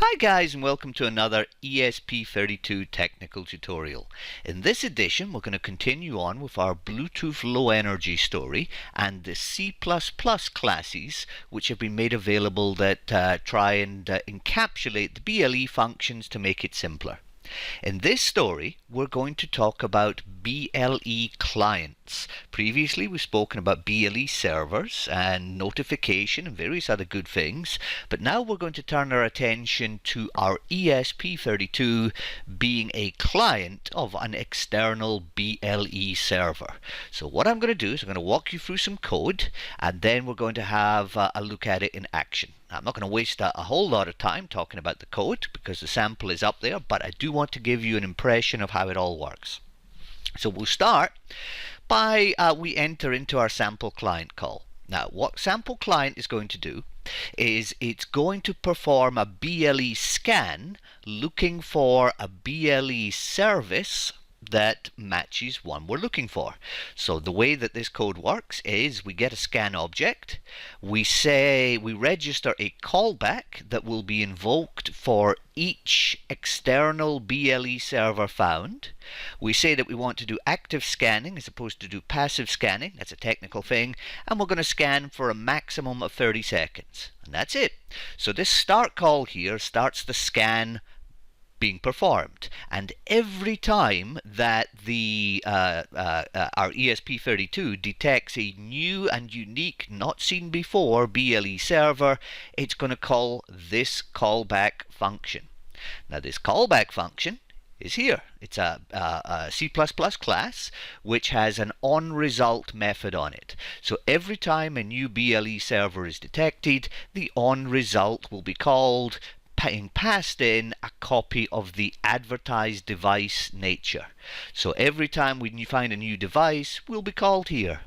Hi guys, and welcome to another ESP32 technical tutorial. In this edition we're going to continue on with our Bluetooth Low Energy story and the C++ classes which have been made available that try and encapsulate the BLE functions to make it simpler. In this story, we're going to talk about BLE Clients. Previously, we've spoken about BLE Servers and notification and various other good things, but now we're going to turn our attention to our ESP32 being a client of an external BLE server. So what I'm going to do is I'm going to walk you through some code, and then we're going to have a look at it in action. I'm not going to waste a whole lot of time talking about the code because the sample is up there, but I do want to give you an impression of how it all works. So we'll start by we enter into our sample client call. Now what sample client is going to do is it's going to perform a BLE scan looking for a BLE service that matches one we're looking for. So the way that this code works is we get a scan object, we register a callback that will be invoked for each external BLE server found. We say that we want to do active scanning as opposed to do passive scanning. That's a technical thing, and we're going to scan for a maximum of 30 seconds, and that's it. So this start call here starts the scan being performed, and every time that our ESP32 detects a new and unique, not seen before BLE server, it's going to call this callback function. Now this callback function is here. It's a C++ class which has an onResult method on it. So every time a new BLE server is detected, the onResult will be called, passed in a copy of the advertised device nature. So every time we find a new device, will be called here.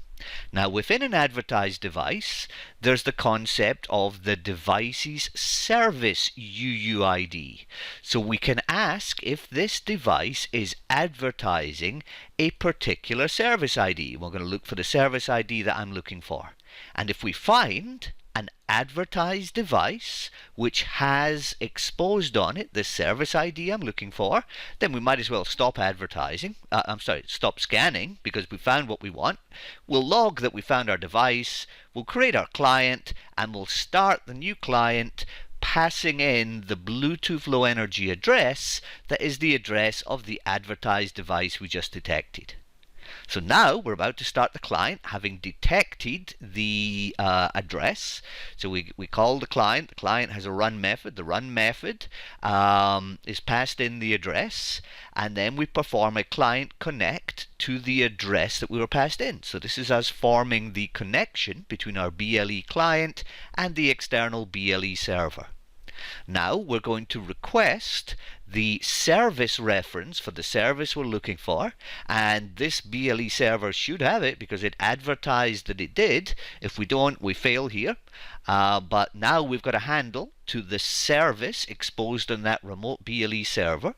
Now within an advertised device, there's the concept of the device's service UUID. So we can ask if this device is advertising a particular service ID. We're going to look for the service ID that I'm looking for. And if we find an advertised device which has exposed on it the service ID I'm looking for, then we might as well stop stop scanning because we found what we want. We'll log that we found our device, we'll create our client, and we'll start the new client passing in the Bluetooth Low Energy address that is the address of the advertised device we just detected. So now we're about to start the client, having detected the address. So we call the client has a run method. The run method is passed in the address, and then we perform a client connect to the address that we were passed in. So this is us forming the connection between our BLE client and the external BLE server. Now we're going to request the service reference for the service we're looking for, and this BLE server should have it because it advertised that it did. If we don't, we fail here. But now we've got a handle to the service exposed on that remote BLE server.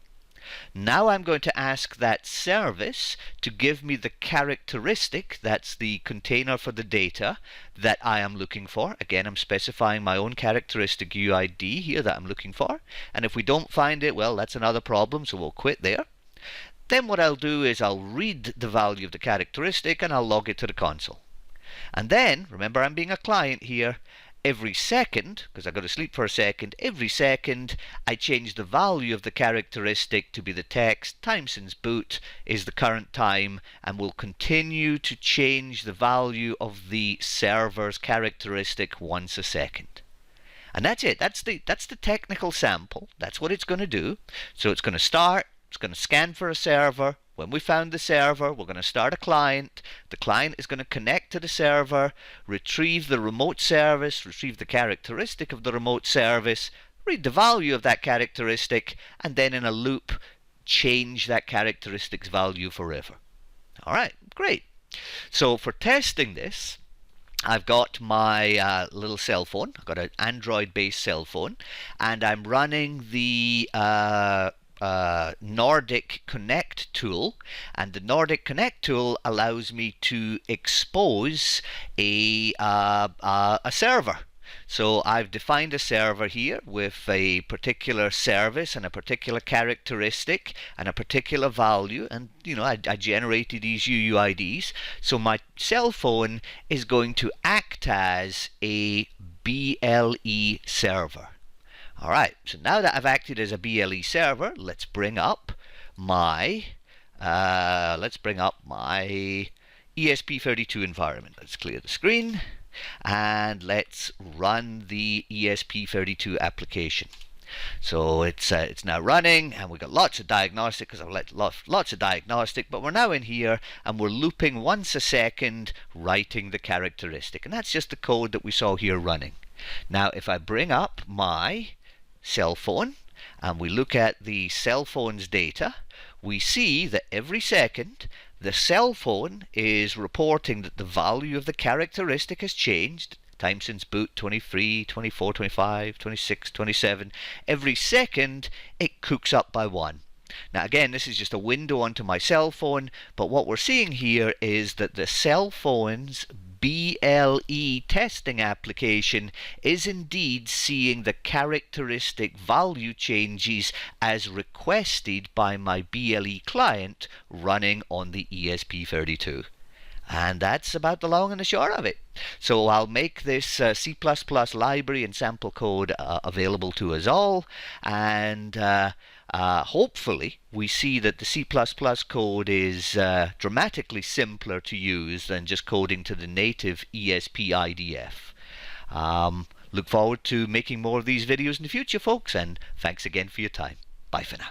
Now I'm going to ask that service to give me the characteristic, that's the container for the data, that I am looking for. Again, I'm specifying my own characteristic UID here that I'm looking for. And if we don't find it, well, that's another problem, so we'll quit there. Then what I'll do is I'll read the value of the characteristic and I'll log it to the console. And then, remember I'm being a client here, every second, because I go to sleep for a second, every second I change the value of the characteristic to be the text. Time since boot is the current time, and we'll continue to change the value of the server's characteristic once a second. And that's it. That's the technical sample. That's what it's going to do. So it's going to start, it's going to scan for a server. When we found the server, we're going to start a client. The client is going to connect to the server, retrieve the remote service, retrieve the characteristic of the remote service, read the value of that characteristic, and then in a loop, change that characteristic's value forever. All right, great. So for testing this, I've got my little cell phone. I've got an Android-based cell phone, and I'm running the Nordic Connect tool, and the Nordic Connect tool allows me to expose a server. So I've defined a server here with a particular service and a particular characteristic and a particular value, and I generated these UUIDs. So my cell phone is going to act as a BLE server. Alright, so now that I've acted as a BLE server, let's bring up my ESP32 environment. Let's clear the screen and let's run the ESP32 application. So it's now running, and we've got lots of diagnostic because I've let lots of diagnostic, but we're now in here and we're looping once a second, writing the characteristic, and that's just the code that we saw here running. Now if I bring up my cell phone and we look at the cell phone's data, we see that every second the cell phone is reporting that the value of the characteristic has changed. Time since boot 23, 24, 25, 26, 27. Every second it cooks up by 1. Now again, this is just a window onto my cell phone, but what we're seeing here is that the cell phone's BLE testing application is indeed seeing the characteristic value changes as requested by my BLE client running on the ESP32. And that's about the long and the short of it. So I'll make this C++ library and sample code available to us all, and hopefully we see that the C++ code is dramatically simpler to use than just coding to the native ESP IDF. Look forward to making more of these videos in the future, folks, and thanks again for your time. Bye for now.